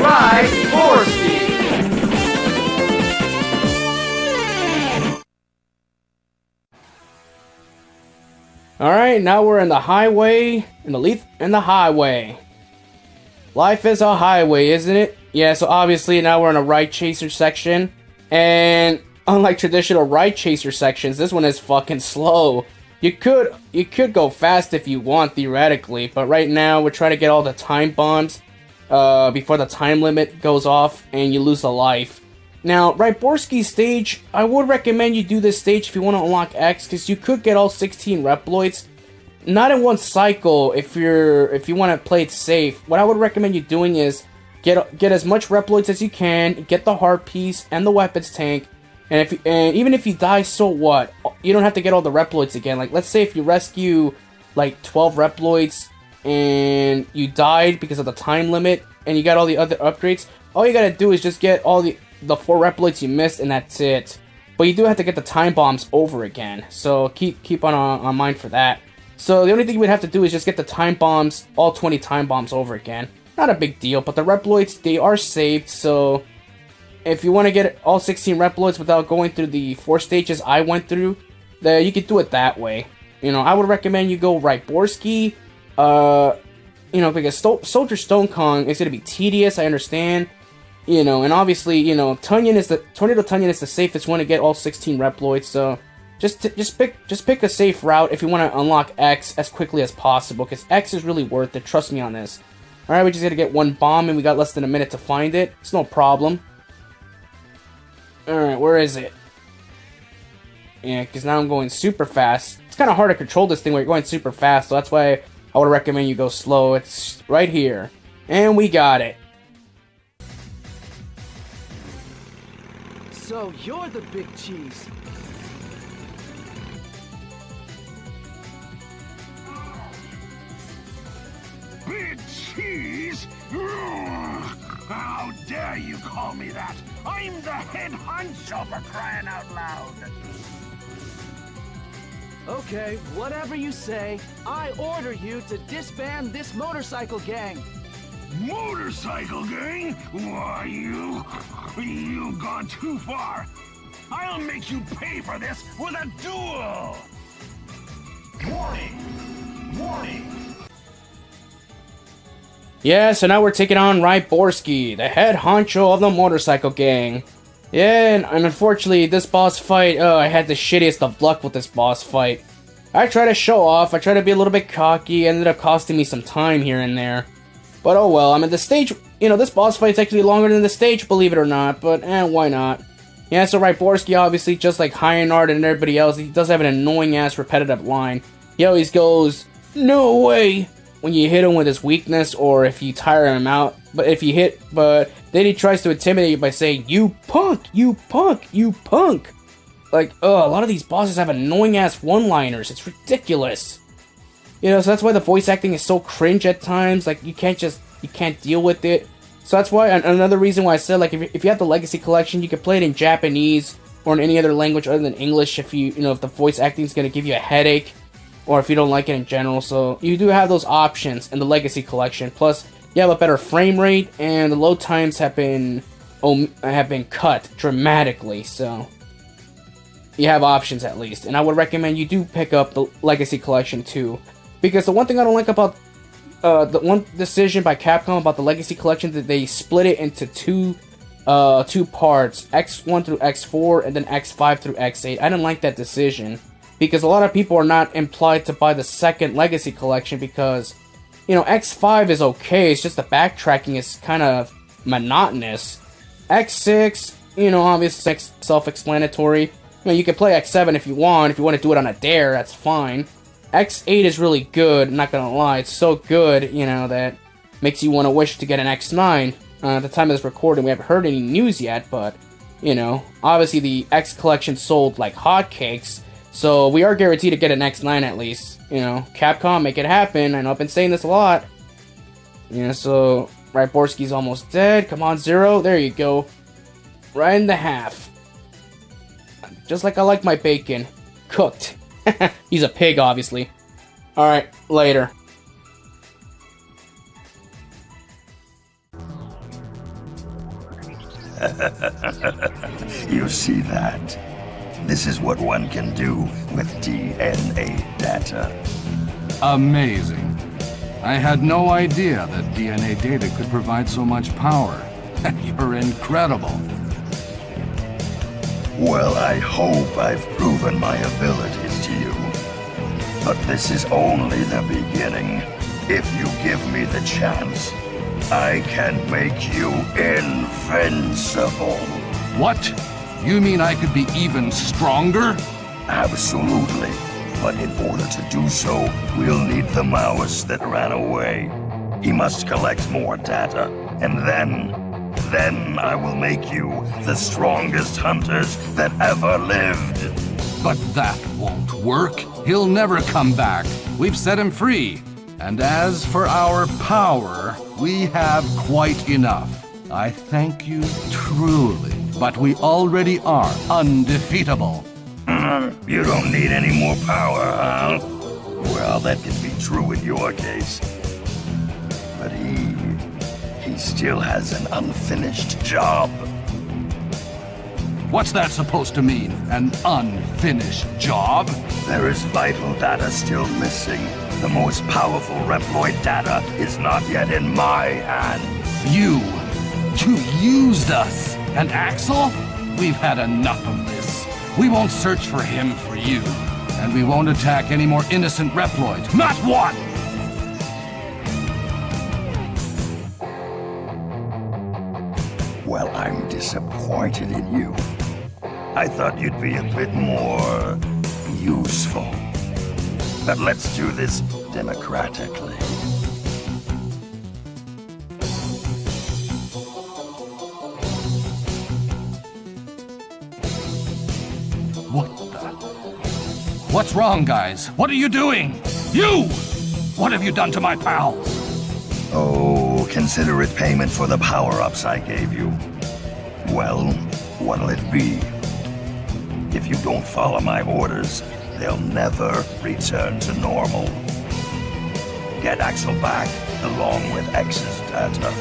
Riborski! Alright, now we're in the highway, in the highway. Life is a highway, isn't it? Yeah, so obviously now we're in a ride chaser section. And unlike traditional ride chaser sections, this one is fucking slow. You could go fast if you want, theoretically, but right now we're trying to get all the time bombs before the time limit goes off and you lose a life. Now, Riborski's stage, I would recommend you do this stage if you want to unlock X, because you could get all 16 Reploids. Not in one cycle if you want to play it safe. What I would recommend you doing is get as much Reploids as you can, get the heart piece and the weapons tank, and even if you die, so what? You don't have to get all the Reploids again. Like, let's say if you rescue like 12 Reploids and you died because of the time limit and you got all the other upgrades, all you gotta do is just get all the 4 Reploids you missed and that's it. But you do have to get the time bombs over again, so keep on mind for that. So the only thing you would have to do is just get the time bombs, all 20 time bombs over again. Not a big deal, but the Reploids, they are saved, so if you want to get all 16 Reploids without going through the 4 stages I went through, then you could do it that way. You know, I would recommend you go Riborski, you know, because Soldier Stone Kong is going to be tedious, I understand. You know, and obviously, you know, Tornado Tunyon is the safest one to get all 16 Reploids, so just pick a safe route if you want to unlock X as quickly as possible, because X is really worth it, trust me on this. Alright, we just gotta get one bomb and we got less than a minute to find it. It's no problem. Alright, where is it? Yeah, because now I'm going super fast. It's kind of hard to control this thing when you're going super fast, so that's why I would recommend you go slow. It's right here. And we got it. So you're the big cheese. Big cheese? How dare you call me that? I'm the head honcho, for crying out loud. Okay, whatever you say, I order you to disband this motorcycle gang. Motorcycle gang? Why, you've gone too far. I'll make you pay for this with a duel. Warning! Warning! Yeah, so now we're taking on Riborski, the head honcho of the motorcycle gang. Yeah, and unfortunately, this boss fight, I had the shittiest of luck with this boss fight. I tried to show off, I tried to be a little bit cocky, ended up costing me some time here and there. But oh well, I mean, the stage, you know, this boss fight's actually longer than the stage, believe it or not, but why not? Yeah, so Riborski, obviously, just like Hyanard and everybody else, he does have an annoying-ass repetitive line. He always goes, "No way!" when you hit him with his weakness, or if you tire him out. But then he tries to intimidate you by saying, "You punk! You punk! You punk!" Like, a lot of these bosses have annoying-ass one-liners. It's ridiculous. You know, so that's why the voice acting is so cringe at times. Like, you can't deal with it. So that's why, another reason why I said, like, if you have the Legacy Collection, you can play it in Japanese or in any other language other than English if you know, if the voice acting is going to give you a headache, or if you don't like it in general. So you do have those options in the Legacy Collection. Plus, you have a better frame rate, and the load times have been cut dramatically. So you have options at least, and I would recommend you do pick up the Legacy Collection too, because the one thing I don't like about the one decision by Capcom about the Legacy Collection, that they split it into two parts, X1 through X4, and then X5 through X8. I didn't like that decision, because a lot of people are not implied to buy the second Legacy Collection because, you know, X5 is okay, it's just the backtracking is kind of monotonous. X6, you know, obviously self-explanatory. I mean, you can play X7 if you want. If you want to do it on a dare, that's fine. X8 is really good, I'm not gonna lie. It's so good, you know, that makes you want to wish to get an X9. At the time of this recording, we haven't heard any news yet, but, you know, obviously the X collection sold like hotcakes, so we are guaranteed to get an X9 at least. You know, Capcom, make it happen. I know I've been saying this a lot. You know, so Riborski's almost dead. Come on, Zero. There you go. Right in the half. Just like I like my bacon. Cooked. He's a pig, obviously. Alright, later. You see that? This is what one can do with DNA data. Amazing. I had no idea that DNA data could provide so much power. You're incredible. Well, I hope I've proven my abilities to you. But this is only the beginning. If you give me the chance, I can make you invincible. What? You mean I could be even stronger? Absolutely. But in order to do so, we'll need the mouse that ran away. He must collect more data, and then I will make you the strongest hunters that ever lived. But that won't work. He'll never come back. We've set him free. And as for our power, we have quite enough. I thank you truly, but we already are undefeatable. You don't need any more power, huh? Well, that can be true in your case. But he still has an unfinished job. What's that supposed to mean? An unfinished job? There is vital data still missing. The most powerful Reploid data is not yet in my hands. You used us. And Axel? We've had enough of this. We won't search for him for you. And we won't attack any more innocent Reploids. Not one! Well, I'm disappointed in you. I thought you'd be a bit more useful. But let's do this democratically. What's wrong, guys? What are you doing? You! What have you done to my pals? Oh, consider it payment for the power-ups I gave you. Well, what'll it be? If you don't follow my orders, they'll never return to normal. Get Axel back, along with X's data.